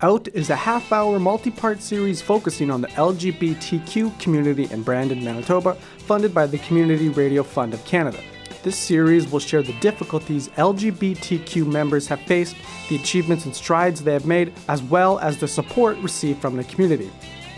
Out is a half-hour multi-part series focusing on the LGBTQ community in Brandon, Manitoba, funded by the Community Radio Fund of Canada. This series will share the difficulties LGBTQ members have faced, the achievements and strides they have made, as well as the support received from the community.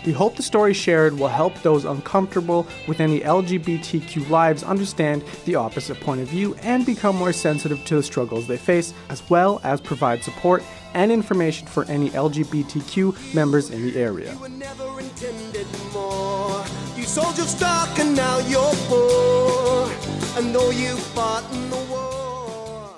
We hope the story shared will help those uncomfortable with any LGBTQ lives understand the opposite point of view and become more sensitive to the struggles they face, as well as provide support and information for any LGBTQ members in the area. You were never intended more. You sold your stock and now you're poor. And though you fought in the war.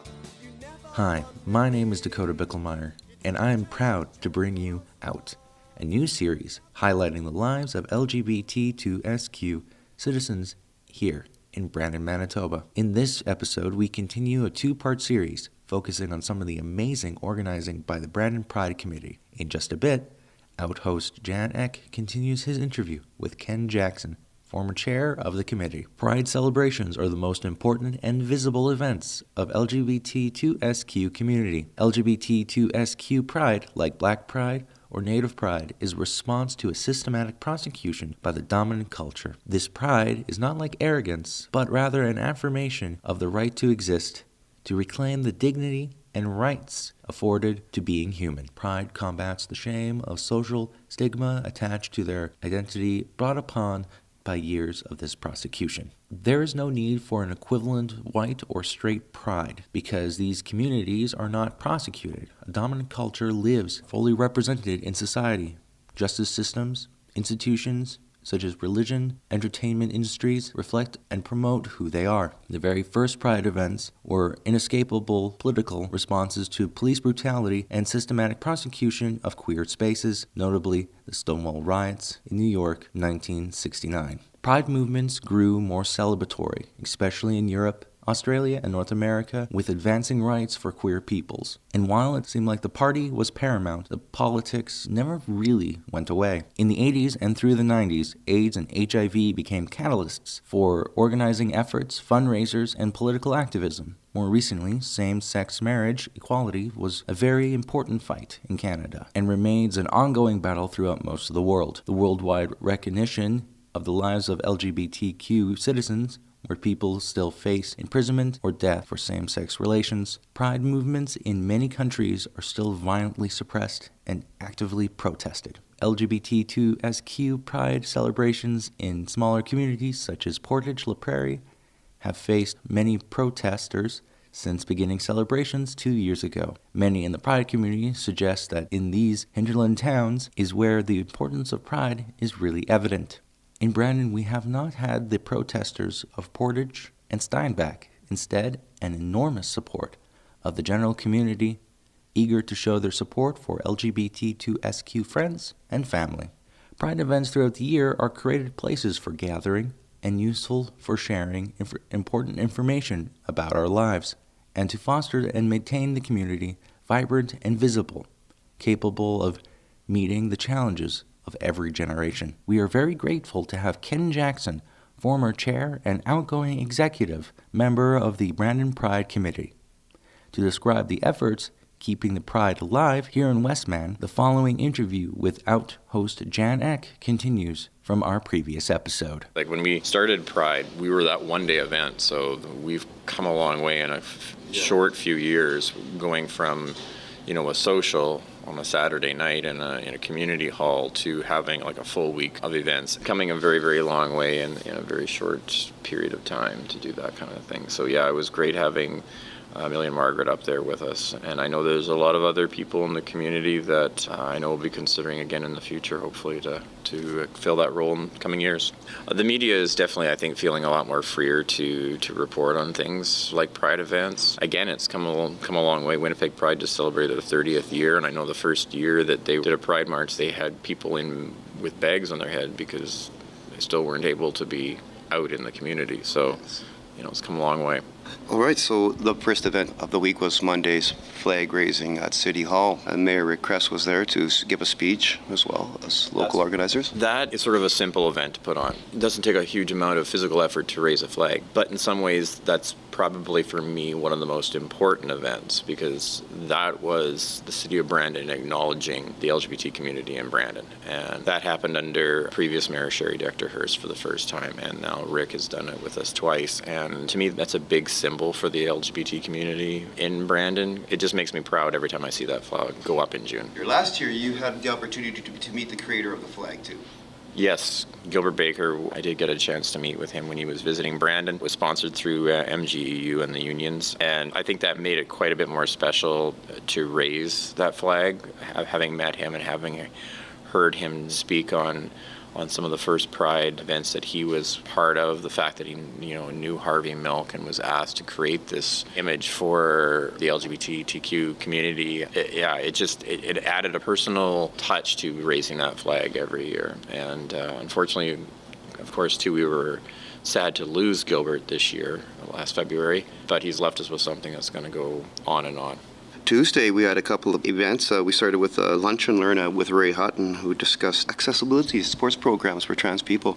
Hi, my name is Dakota Bickelmeyer, and I am proud to bring you Out, a new series highlighting the lives of LGBTTQ citizens here in Brandon, Manitoba. In this episode, we continue a two-part series focusing on some of the amazing organizing by the Brandon Pride Committee. In just a bit, Out host Jan Eck continues his interview with Ken Jackson, former chair of the committee. Pride celebrations are the most important and visible events of LGBTQ community. LGBTQ Pride, like Black Pride or Native Pride, is a response to a systematic prosecution by the dominant culture. This pride is not like arrogance, but rather an affirmation of the right to exist, to reclaim the dignity and rights afforded to being human. Pride combats the shame of social stigma attached to their identity brought upon by years of this prosecution. There is no need for an equivalent white or straight pride because these communities are not prosecuted. A dominant culture lives fully represented in society. Justice systems, institutions, such as religion, entertainment industries, reflect and promote who they are. The very first Pride events were inescapable political responses to police brutality and systematic prosecution of queer spaces, notably the Stonewall riots in New York, 1969. Pride movements grew more celebratory, especially in Europe, Australia, and North America, with advancing rights for queer peoples. And while it seemed like the party was paramount, the politics never really went away. In the 80s and through the 90s, AIDS and HIV became catalysts for organizing efforts, fundraisers, and political activism. More recently, same-sex marriage equality was a very important fight in Canada and remains an ongoing battle throughout most of the world. The worldwide recognition of the lives of LGBTQ citizens, where people still face imprisonment or death for same-sex relations. Pride movements in many countries are still violently suppressed and actively protested. LGBTQ Pride celebrations in smaller communities such as Portage La Prairie have faced many protesters since beginning celebrations 2 years ago. Many in the Pride community suggest that in these hinterland towns is where the importance of Pride is really evident. In Brandon, we have not had the protesters of Portage and Steinbach. Instead, an enormous support of the general community, eager to show their support for LGBTQ friends and family. Pride events throughout the year are created places for gathering and useful for sharing important information about our lives, and to foster and maintain the community vibrant and visible, capable of meeting the challenges of every generation. We are very grateful to have Ken Jackson, former chair and outgoing executive member of the Brandon Pride Committee, to describe the efforts keeping the Pride alive here in Westman. The following interview with Out host Jan Eck continues from our previous episode. Like when we started Pride, we were that one-day event, so we've come a long way in a short few years, going from a social on a Saturday night in a community hall to having like a full week of events, coming a very, very long way in a very short period of time to do that kind of thing. So yeah, it was great having Millie and Margaret up there with us. And I know there's a lot of other people in the community that I know will be considering again in the future, hopefully, to fill that role in coming years. The media is definitely, I think, feeling a lot more freer to report on things like Pride events. Again, it's come a long way. Winnipeg Pride just celebrated the 30th year, and I know the first year that they did a Pride March, they had people in with bags on their head because they still weren't able to be out in the community. So, it's come a long way. All right, so the first event of the week was Monday's flag raising at City Hall, and Mayor Rick Kress was there to give a speech as well as local organizers. That is sort of a simple event to put on. It doesn't take a huge amount of physical effort to raise a flag, but in some ways that's probably for me one of the most important events, because that was the city of Brandon acknowledging the LGBT community in Brandon. And that happened under previous Mayor Sherry Decterhurst for the first time, and now Rick has done it with us twice. And to me, that's a big symbol for the LGBT community in Brandon. It just makes me proud every time I see that flag go up in June. Last year, you had the opportunity to meet the creator of the flag, too. Yes, Gilbert Baker, I did get a chance to meet with him when he was visiting Brandon. It was sponsored through MGEU and the unions, and I think that made it quite a bit more special to raise that flag, having met him and having heard him speak on some of the first Pride events that he was part of, the fact that he knew Harvey Milk and was asked to create this image for the LGBTTQ community. It added a personal touch to raising that flag every year. And unfortunately, of course, too, we were sad to lose Gilbert this year, last February, but he's left us with something that's going to go on and on. Tuesday, we had a couple of events. We started with Lunch and Learn with Ray Hutton, who discussed accessibility sports programs for trans people.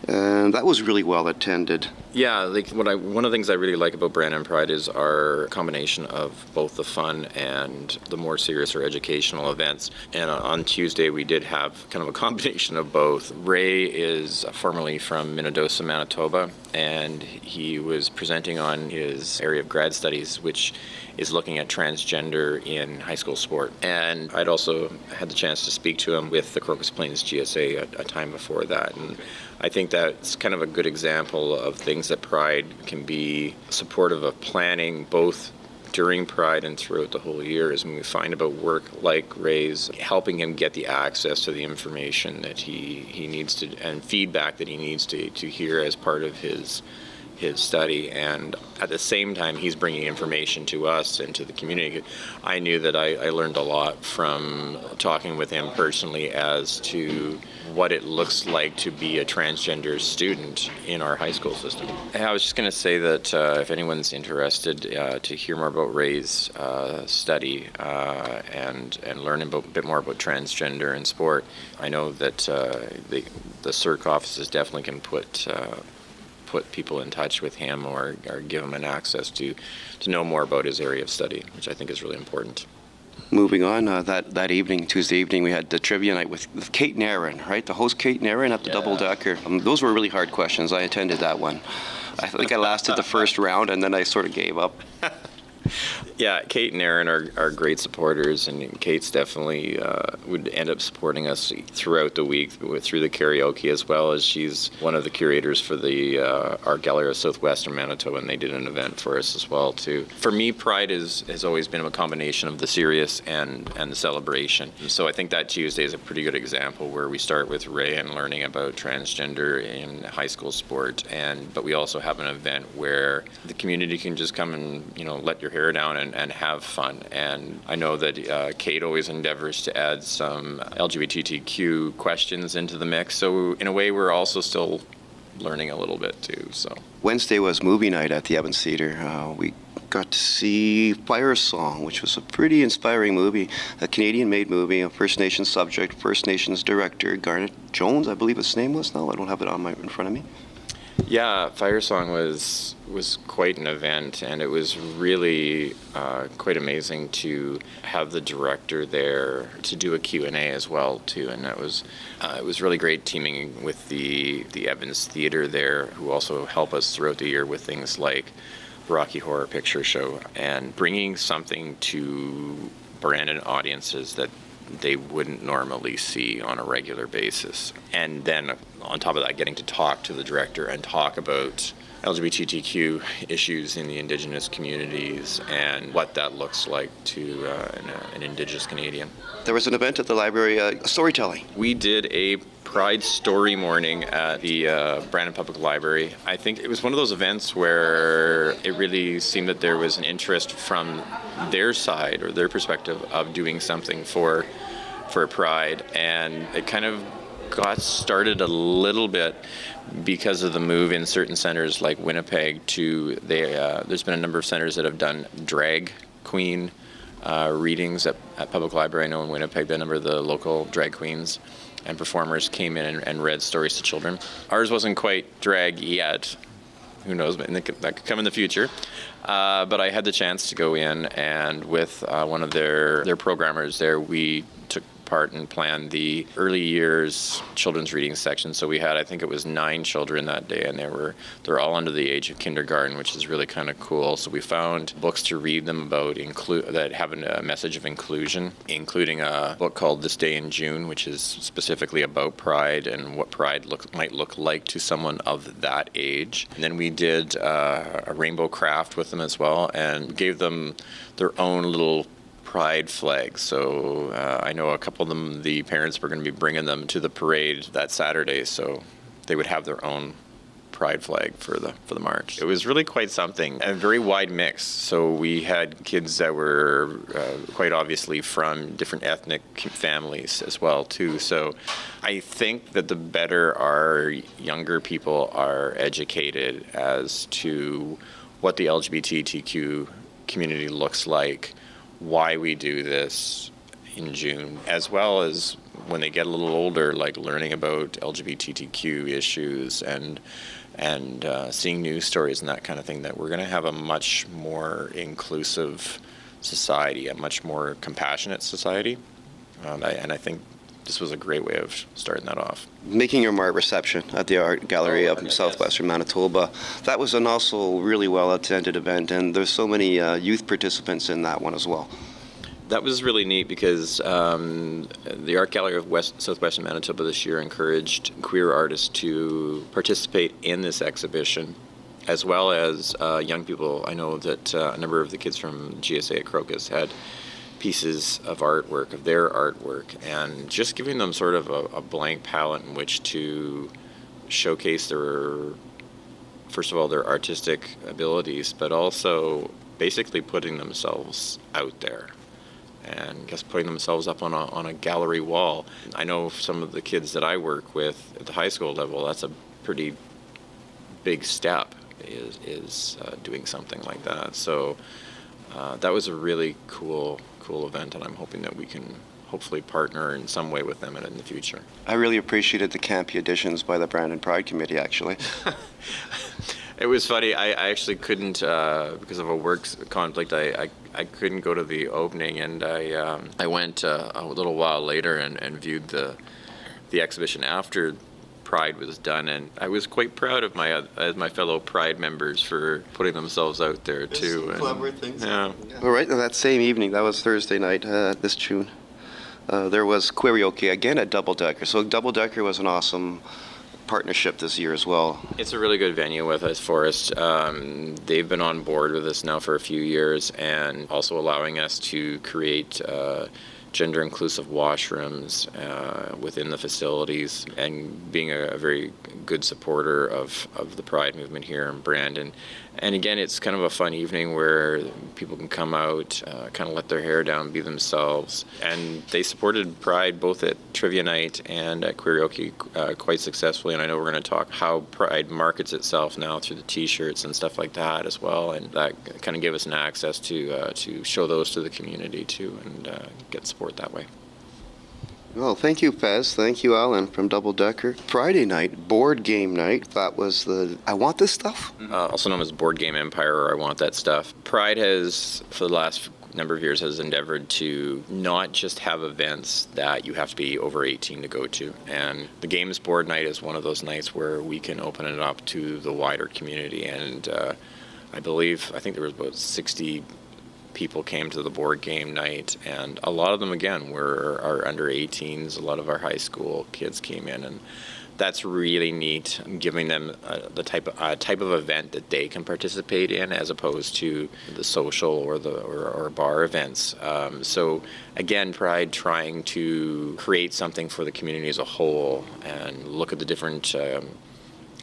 And that was really well attended. Yeah, one of the things I really like about Brandon Pride is our combination of both the fun and the more serious or educational events. And on Tuesday, we did have kind of a combination of both. Ray is formerly from Manitoba, Manitoba, and he was presenting on his area of grad studies, which is looking at transgender in high school sport. And I'd also had the chance to speak to him with the Crocus Plains GSA a time before that. And I think that's kind of a good example of things that Pride can be supportive of planning, both during Pride and throughout the whole year, is when we find about work like Ray's, helping him get the access to the information that he needs to, and feedback that he needs to hear as part of his study. And at the same time, he's bringing information to us and to the community. I knew that I learned a lot from talking with him personally as to what it looks like to be a transgender student in our high school system. I was just going to say that if anyone's interested to hear more about Ray's study and learn a bit more about transgender in sport, I know that the CERC offices definitely can put people in touch with him or give him an access to know more about his area of study, which I think is really important. Moving on, that evening, Tuesday evening, we had the trivia night with Kate Nairn, right? The host, Kate Nairn, at the Double Decker. Those were really hard questions. I attended that one. I think I lasted the first round, and then I sort of gave up. Yeah, Kate and Aaron are great supporters, and Kate's definitely would end up supporting us throughout the week through the karaoke, as well as she's one of the curators for the Art Gallery of Southwestern Manitoba, and they did an event for us as well too. For me, Pride has always been a combination of the serious and the celebration. So I think that Tuesday is a pretty good example where we start with Ray and learning about transgender in high school sport, but we also have an event where the community can just come and let your hair down and have fun. And I know that Kate always endeavors to add some LGBTTQ questions into the mix. So in a way, we're also still learning a little bit too. So Wednesday was movie night at the Evans Theatre. We got to see Fire Song, which was a pretty inspiring movie, a Canadian-made movie, a First Nations subject, First Nations director, Garnet Jones, I believe his name was. No, I don't have it in front of me. Yeah, Fire Song was quite an event, and it was really quite amazing to have the director there to do a Q&A as well too, and it was really great teaming with the Evans Theatre there, who also help us throughout the year with things like Rocky Horror Picture Show, and bringing something to Brandon audiences that they wouldn't normally see on a regular basis. And then on top of that, getting to talk to the director and talk about LGBTTQ issues in the Indigenous communities and what that looks like to an Indigenous Canadian. There was an event at the library, storytelling. We did a Pride story morning at the Brandon Public Library. I think it was one of those events where it really seemed that there was an interest from their side or their perspective of doing something for Pride, and it kind of got started a little bit because of the move in certain centers like Winnipeg there's been a number of centers that have done drag queen readings at Public Library. I know in Winnipeg, a number of the local drag queens and performers came in and read stories to children. Ours wasn't quite drag yet. Who knows, that could come in the future. But I had the chance to go in, and with one of their programmers there, we took part and planned the early years children's reading section. So we had, I think it was 9 children that day, and they're all under the age of kindergarten, which is really kind of cool. So we found books to read them about that have a message of inclusion, including a book called This Day in June, which is specifically about pride and what pride might look like to someone of that age. And then we did a rainbow craft with them as well, and gave them their own little pride flags. So I know a couple of them, the parents were going to be bringing them to the parade that Saturday, so they would have their own pride flag for the march. It was really quite something, a very wide mix. So we had kids that were quite obviously from different ethnic families as well too. So I think that the better our younger people are educated as to what the LGBTTQ community looks like, why we do this in June, as well as when they get a little older, like learning about LGBTTQ issues and seeing news stories and that kind of thing, that we're going to have a much more inclusive society, a much more compassionate society. And I think this was a great way of starting that off. Making your mark reception at the Art Gallery of Southwestern Manitoba, that was an also really well-attended event, and there's so many youth participants in that one as well. That was really neat because the Art Gallery of Southwestern Manitoba this year encouraged queer artists to participate in this exhibition, as well as young people. I know that a number of the kids from GSA at Crocus had pieces of artwork, of their artwork, and just giving them sort of a blank palette in which to showcase first of all, their artistic abilities, but also basically putting themselves out there and just putting themselves up on a gallery wall. I know some of the kids that I work with at the high school level, that's a pretty big step, is doing something like that. So that was a really cool event, and I'm hoping that we can hopefully partner in some way with them in the future. I really appreciated the campy additions by the Brandon Pride Committee, actually. It was funny. I actually couldn't, because of a work conflict, I couldn't go to the opening, and I went a little while later and viewed the exhibition after Pride was done, and I was quite proud of my fellow Pride members for putting themselves out there too. Clever things. Yeah. All right, that same evening, that was Thursday night, this June, there was karaoke again at Double Decker. So Double Decker was an awesome partnership this year as well. It's a really good venue with us, Forrest. They've been on board with us now for a few years, and also allowing us to create gender-inclusive washrooms within the facilities, and being a very good supporter of the Pride movement here in Brandon. And again, it's kind of a fun evening where people can come out, kind of let their hair down, be themselves. And they supported Pride both at Trivia Night and at Karaoke quite successfully. And I know we're going to talk how Pride markets itself now through the T-shirts and stuff like that as well. And that kind of gave us an access to show those to the community too, and get support that way. Well, thank you, Fez. Thank you, Alan, from Double Decker. Friday night, board game night. That was the I Want This Stuff? Also known as Board Game Empire, or I Want That Stuff. Pride has, for the last number of years, has endeavored to not just have events that you have to be over 18 to go to. And the Games Board Night is one of those nights where we can open it up to the wider community. And I think there was about 60 people came to the board game night, and a lot of them again were our under 18s. A lot of our high school kids came in, and that's really neat, giving them the type of event that they can participate in, as opposed to the social or bar events. So again, Pride trying to create something for the community as a whole, and look at the different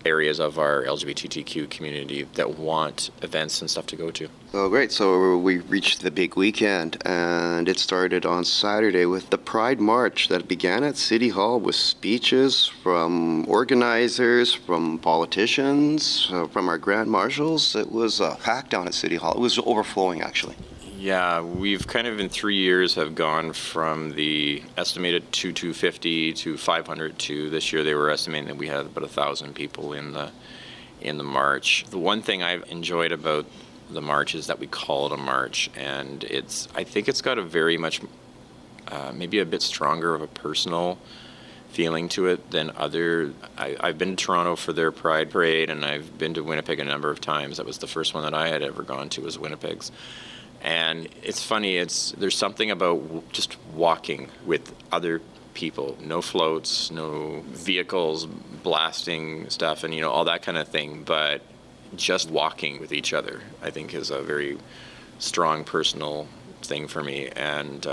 areas of our LGBTTQ community that want events and stuff to go to. Oh, great. So we reached the big weekend, and it started on Saturday with the Pride March that began at City Hall with speeches from organizers, from politicians, from our grand marshals. It was packed down at City Hall. It was overflowing, actually. Yeah, we've kind of in 3 years have gone from the estimated 250 to 500 to this year they were estimating that we had about 1,000 people in the march. The one thing I've enjoyed about the march is that we call it a march, and I think it's got a very much maybe a bit stronger of a personal feeling to it than I've been to Toronto for their Pride Parade, and I've been to Winnipeg a number of times. That was the first one that I had ever gone to, was Winnipeg's. And it's funny, there's something about just walking with other people, no floats, no vehicles blasting stuff and, all that kind of thing, but just walking with each other, I think, is a very strong personal thing for me. And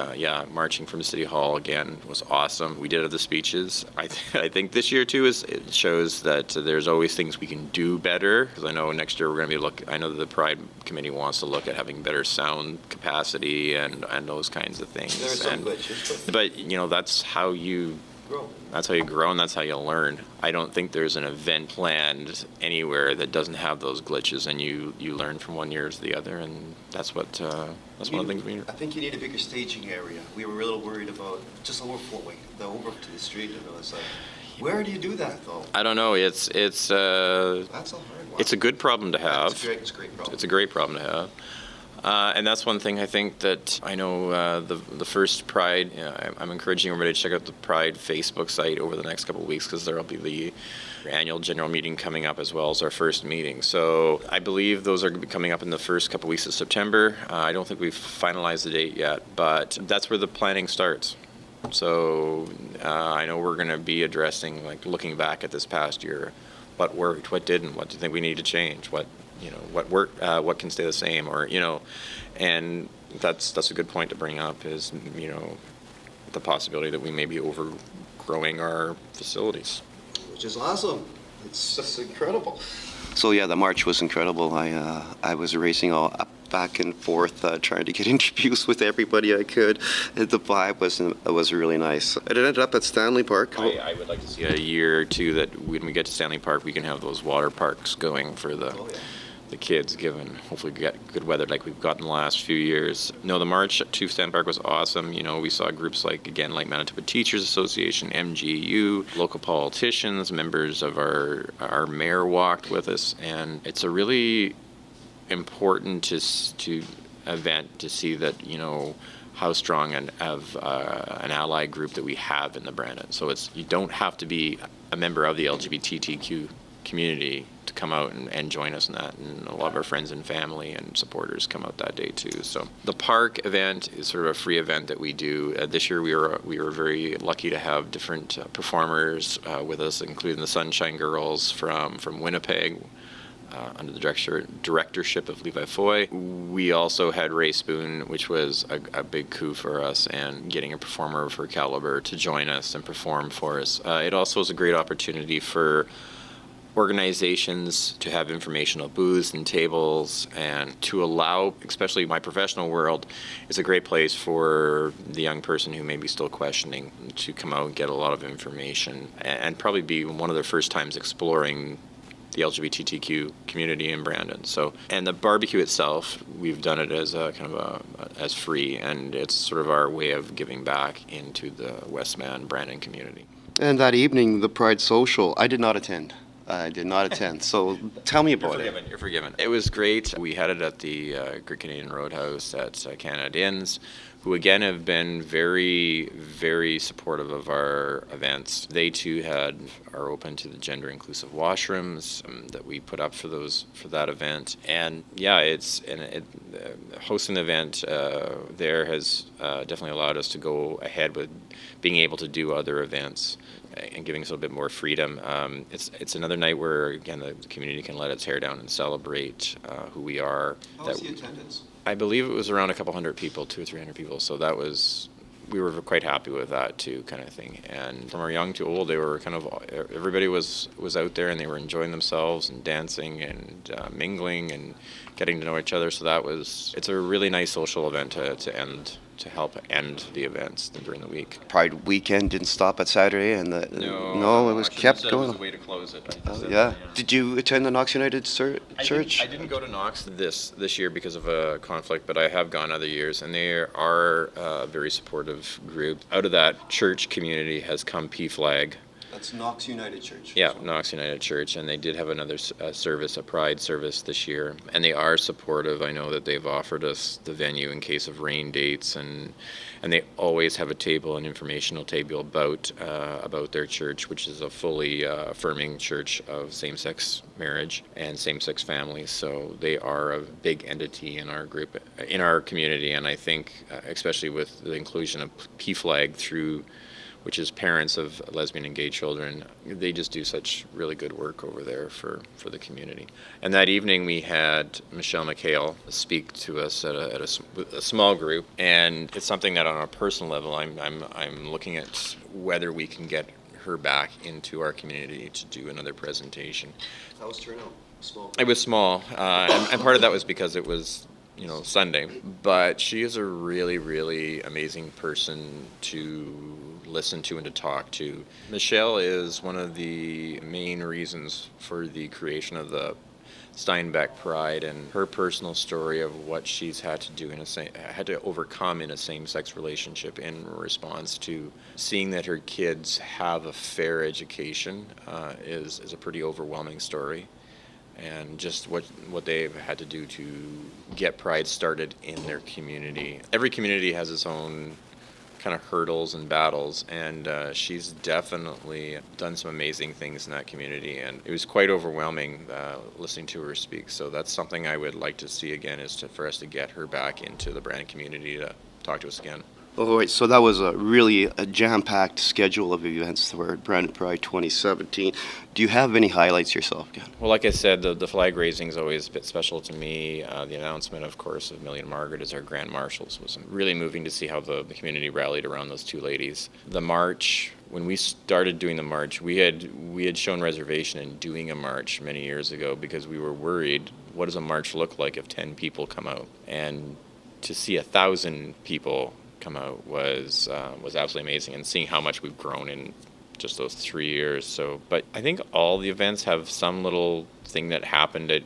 marching from City Hall again was awesome. We did have the speeches. I think this year too it shows that there's always things we can do better, because I know next year we're going to be I know that the Pride Committee wants to look at having better sound capacity and those kinds of things. There are some glitches, but that's how you grow. That's how you grow, and that's how you learn. I don't think there's an event planned anywhere that doesn't have those glitches, and you learn from one year to the other, and that's one of the things we need. I think you need a bigger staging area. We were a little worried about just overflowing over to the street, and it was like, where do you do that though? I don't know. It's That's a hard one. It's a good problem to have. It's a great problem. It's a great problem to have. And that's one thing I think that I know the first Pride, I'm encouraging everybody to check out the Pride Facebook site over the next couple of weeks, because there will be the annual general meeting coming up as well as our first meeting. So I believe those are coming up in the first couple of weeks of September. I don't think we've finalized the date yet, but that's where the planning starts. So I know we're going to be addressing, looking back at this past year, what worked, what didn't, what do you think we need to change, what worked, what can stay the same, or and that's a good point to bring up, is the possibility that we may be overgrowing our facilities, which is awesome. It's just incredible. So yeah, the march was incredible. I was racing all up, back and forth, trying to get interviews with everybody I could. The vibe was really nice. It ended up at Stanley Park. I would like to see a year or two that when we get to Stanley Park, we can have those water parks going for the kids, given hopefully get good weather like we've gotten the last few years. No, the march to Stanley Park was awesome. We saw groups like Manitoba Teachers Association, MGU, local politicians, members of our mayor walked with us, and it's a really important event to see that how strong an ally group that we have in the Brandon. So you don't have to be a member of the LGBTTQ community to come out and join us in that, and a lot of our friends and family and supporters come out that day too. So the park event is sort of a free event that we do. This year we were very lucky to have different performers with us, including the Sunshine Girls from Winnipeg, under the directorship of Levi Foy. We also had Ray Spoon, which was a big coup for us, and getting a performer of her caliber to join us and perform for us. It also was a great opportunity for organizations to have informational booths and tables, and to allow, especially my professional world, is a great place for the young person who may be still questioning to come out and get a lot of information, and probably be one of their first times exploring the LGBTTQ community in Brandon. So, and the barbecue itself, we've done it as a kind of as free, and it's sort of our way of giving back into the Westman Brandon community. And that evening, the Pride Social, I did not attend. So tell me about it. You're forgiven. It was great. We had it at the Great Canadian Roadhouse at Canada Inns, who again have been very, very supportive of our events. They too are open to the gender inclusive washrooms that we put up for that event. And yeah, hosting the event there has definitely allowed us to go ahead with being able to do other events and giving us a little bit more freedom. It's another night where, again, the community can let its hair down and celebrate who we are. How was the attendance? I believe it was around a couple hundred people, 200 or 300 people. So that was we were quite happy with that too, kind of thing. And from our young to old, they were kind of, everybody was out there and they were enjoying themselves and dancing and mingling and getting to know each other. So it's a really nice social event to help end the events during the week. Pride weekend didn't stop at Saturday, and no, it was kept going. It was a way to close it. Yeah. Did you attend the Knox United Church? I didn't go to Knox this year because of a conflict, but I have gone other years, and they are a very supportive group. Out of that church community has come PFLAG. That's Knox United Church. Yeah, Knox United Church, and they did have another service, a Pride service this year, and they are supportive. I know that they've offered us the venue in case of rain dates, and they always have a table, an informational table about their church, which is a fully affirming church of same-sex marriage and same-sex families. So they are a big entity in our group, in our community, and I think, especially with the inclusion of PFLAG through, which is parents of lesbian and gay children, they just do such really good work over there for the community. And that evening we had Michelle McHale speak to us at a small group, and it's something that on a personal level I'm looking at whether we can get her back into our community to do another presentation. How was turnout? Small. It was small, and part of that was because it was Sunday, but she is a really, really amazing person to listen to and to talk to. Michelle is one of the main reasons for the creation of the Steinbeck Pride, and her personal story of what she's had to do had to overcome in a same-sex relationship in response to seeing that her kids have a fair education is a pretty overwhelming story. And just what they've had to do to get Pride started in their community. Every community has its own kind of hurdles and battles, and she's definitely done some amazing things in that community, and it was quite overwhelming listening to her speak. So that's something I would like to see again, for us to get her back into the Brandon community to talk to us again. Oh, right. So that was a jam-packed schedule of events for Brandon Pride 2017. Do you have any highlights yourself, Ken? Well, like I said, the flag raising is always a bit special to me. The announcement, of course, of Millie and Margaret as our Grand Marshals was really moving to see how the community rallied around those two ladies. The march, when we started doing the march, we had shown reservation in doing a march many years ago because we were worried, what does a march look like if 10 people come out? And to see 1,000 people come out was absolutely amazing, and seeing how much we've grown in just those 3 years. So, but I think all the events have some little thing that happened at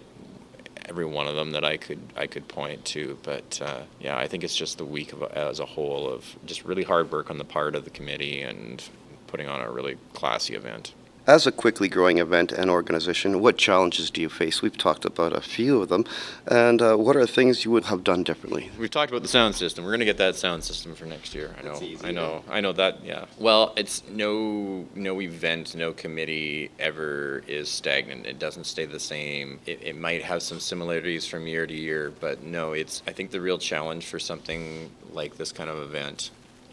every one of them that I could point to. But yeah, I think it's just the week as a whole of just really hard work on the part of the committee and putting on a really classy event. As a quickly growing event and organization, what challenges do you face? We've talked about a few of them, and what are things you would have done differently? We've talked about the sound system. We're going to get that sound system for next year. I know that. Yeah. Well, it's no event, no committee ever is stagnant. It doesn't stay the same. It might have some similarities from year to year, but no. I think the real challenge for something like this kind of event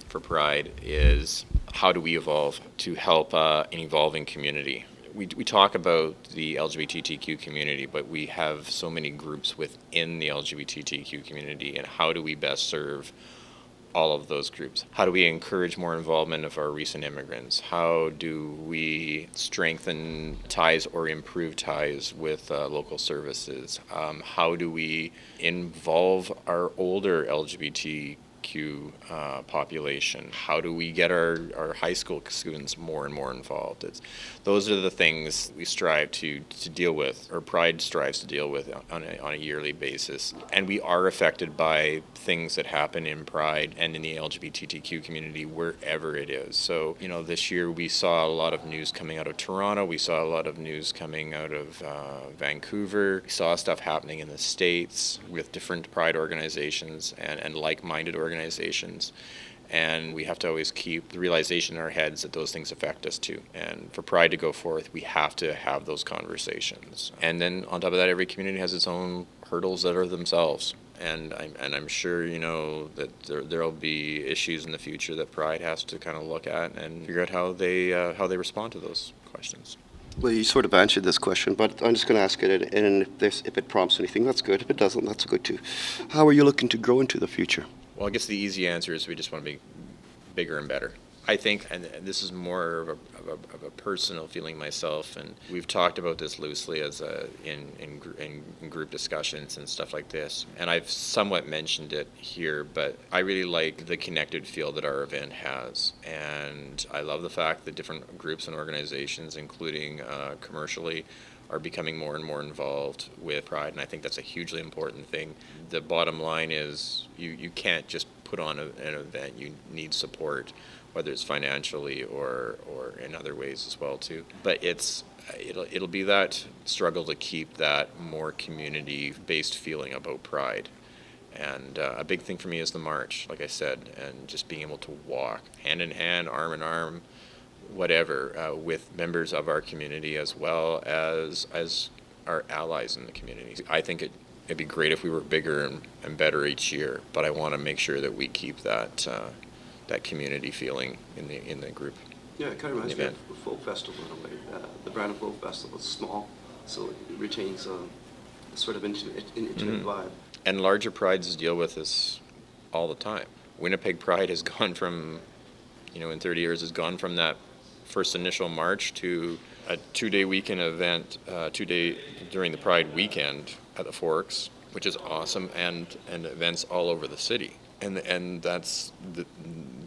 for Pride is how do we evolve to help an evolving community. We talk about the LGBTTQ community, but we have so many groups within the LGBTTQ community, and how do we best serve all of those groups? How do we encourage more involvement of our recent immigrants? How do we strengthen ties or improve ties with local services? How do we involve our older LGBTQ population? How do we get our high school students more and more involved? Those are the things we strive to deal with, or Pride strives to deal with on a yearly basis. And we are affected by things that happen in Pride and in the LGBTTQ community wherever it is. So, this year we saw a lot of news coming out of Toronto. We saw a lot of news coming out of Vancouver. We saw stuff happening in the States with different Pride organizations and like-minded organizations. And we have to always keep the realization in our heads that those things affect us too. And for Pride to go forth, we have to have those conversations. And then on top of that, every community has its own hurdles that are themselves. And I'm sure, that there'll be issues in the future that Pride has to kind of look at and figure out how they respond to those questions. Well, you sort of answered this question, but I'm just going to ask it, and if it prompts anything, that's good. If it doesn't, that's good too. How are you looking to grow into the future? Well, I guess the easy answer is we just want to bigger and better. I think, and this is more of a personal feeling myself, and we've talked about this loosely in group discussions and stuff like this, and I've somewhat mentioned it here, but I really like the connected feel that our event has, and I love the fact that different groups and organizations, including commercially, are becoming more and more involved with Pride, and I think that's a hugely important thing. The bottom line is you can't just put on an event. You need support, whether it's financially or in other ways as well too. But it'll be that struggle to keep that more community-based feeling about Pride. And a big thing for me is the march, like I said, and just being able to walk hand in hand, arm in arm, whatever, with members of our community as well as our allies in the community. I think it'd be great if we were bigger and better each year, but I want to make sure that we keep that community feeling in the group. Yeah, it kind of reminds me of a folk festival in a way. The Brandon Folk Festival is small, so it retains a sort of intimate vibe. And larger prides deal with this all the time. Winnipeg Pride has gone from, in 30 years, has gone from that first initial march to a 2-day weekend event, 2-day during the Pride weekend at the Forks, which is awesome, and events all over the city. And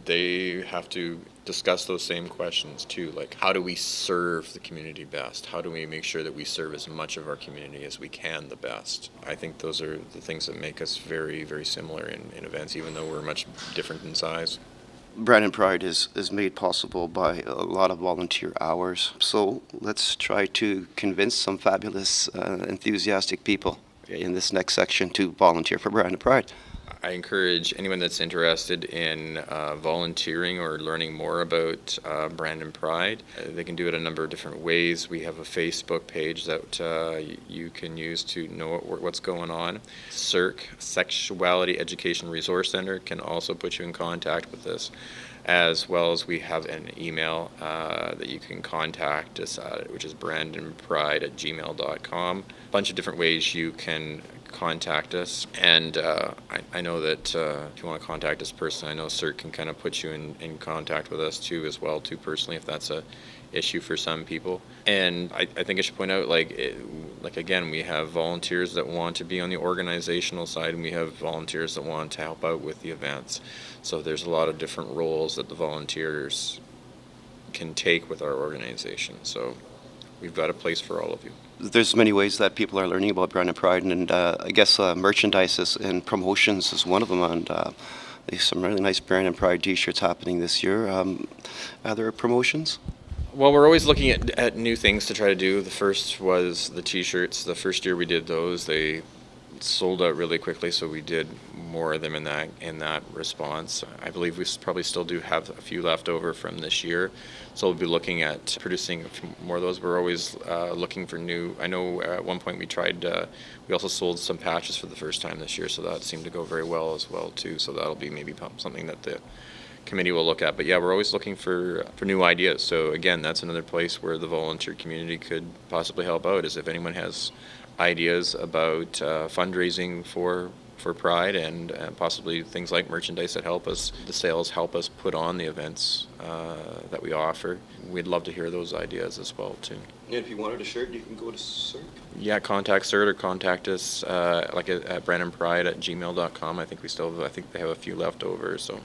they have to discuss those same questions too, like how do we serve the community best? How do we make sure that we serve as much of our community as we can the best? I think those are the things that make us very, very similar in events, even though we're much different in size. Brandon Pride is made possible by a lot of volunteer hours. So let's try to convince some fabulous, enthusiastic people in this next section to volunteer for Brandon Pride. I encourage anyone that's interested in volunteering or learning more about Brandon Pride. They can do it a number of different ways. We have a Facebook page that you can use to know what's going on. CERC, Sexuality Education Resource Center, can also put you in contact with us, as well as we have an email that you can contact us at, which is brandonpride@gmail.com. A bunch of different ways you can contact us, and I know that if you want to contact us personally, I know CERT can kind of put you in contact with us too personally, if that's a issue for some people. And I think I should point out, again, we have volunteers that want to be on the organizational side, and we have volunteers that want to help out with the events. So there's a lot of different roles that the volunteers can take with our organization. So we've got a place for all of you. There's many ways that people are learning about Brandon Pride, and I guess merchandise and promotions is one of them, and there's some really nice Brandon Pride t-shirts happening this year. Other promotions? Well, we're always looking at new things to try to do. The first was the t-shirts. The first year we did those, they sold out really quickly, so we did more of them in that response. I believe we probably still do have a few left over from this year, so we'll be looking at producing more of those. We're always looking for new. I know at one point we tried. We also sold some patches for the first time this year, so that seemed to go very well as well too. So that'll be maybe something that the committee will look at. But yeah, we're always looking for new ideas. So again, that's another place where the volunteer community could possibly help out, is if anyone has ideas about fundraising for Pride and possibly things like merchandise that help us, the sales help us put on the events that we offer. We'd love to hear those ideas as well too. And if you wanted a shirt, you can go to CERC. Yeah, contact CERT or contact us at brandonpride@gmail.com. I think they have a few left over. So.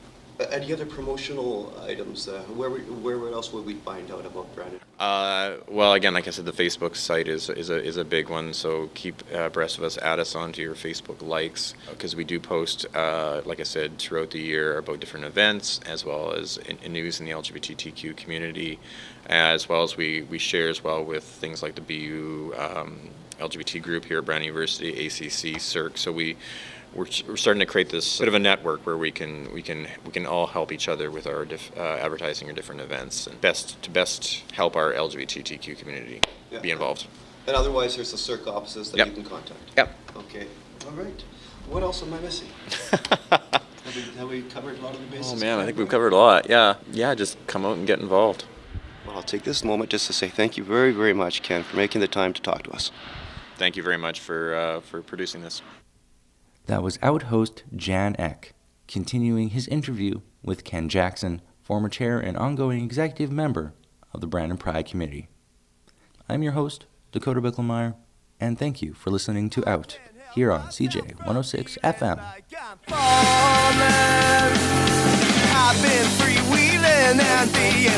Any other promotional items? Where else would we find out about Brandon? Well, again, like I said, the Facebook site is a big one. So keep abreast of us. Add us onto your Facebook likes, because we do post, like I said, throughout the year about different events, as well as in news in the LGBTTQ community, as well as we share as well with things like the BU LGBT group here at Brandon University, ACC, CERC. So we're starting to create this bit of a network where we can all help each other with our advertising or different events, and best help our LGBTTQ community be involved. And otherwise, there's the CERC offices that you can contact. Yep. Okay. All right. What else am I missing? have we covered a lot of the bases? Oh man, I think we've covered a lot. Yeah. Just come out and get involved. Well, I'll take this moment just to say thank you very, very much, Ken, for making the time to talk to us. Thank you very much for producing this. That was out host Jan Eck, continuing his interview with Ken Jackson former chair and ongoing executive member of the Brandon Pride Committee. I'm your host, Dakota Bicklemeyer, and thank you for listening to Out here on CJ 106 FM. I've been freewheeling and the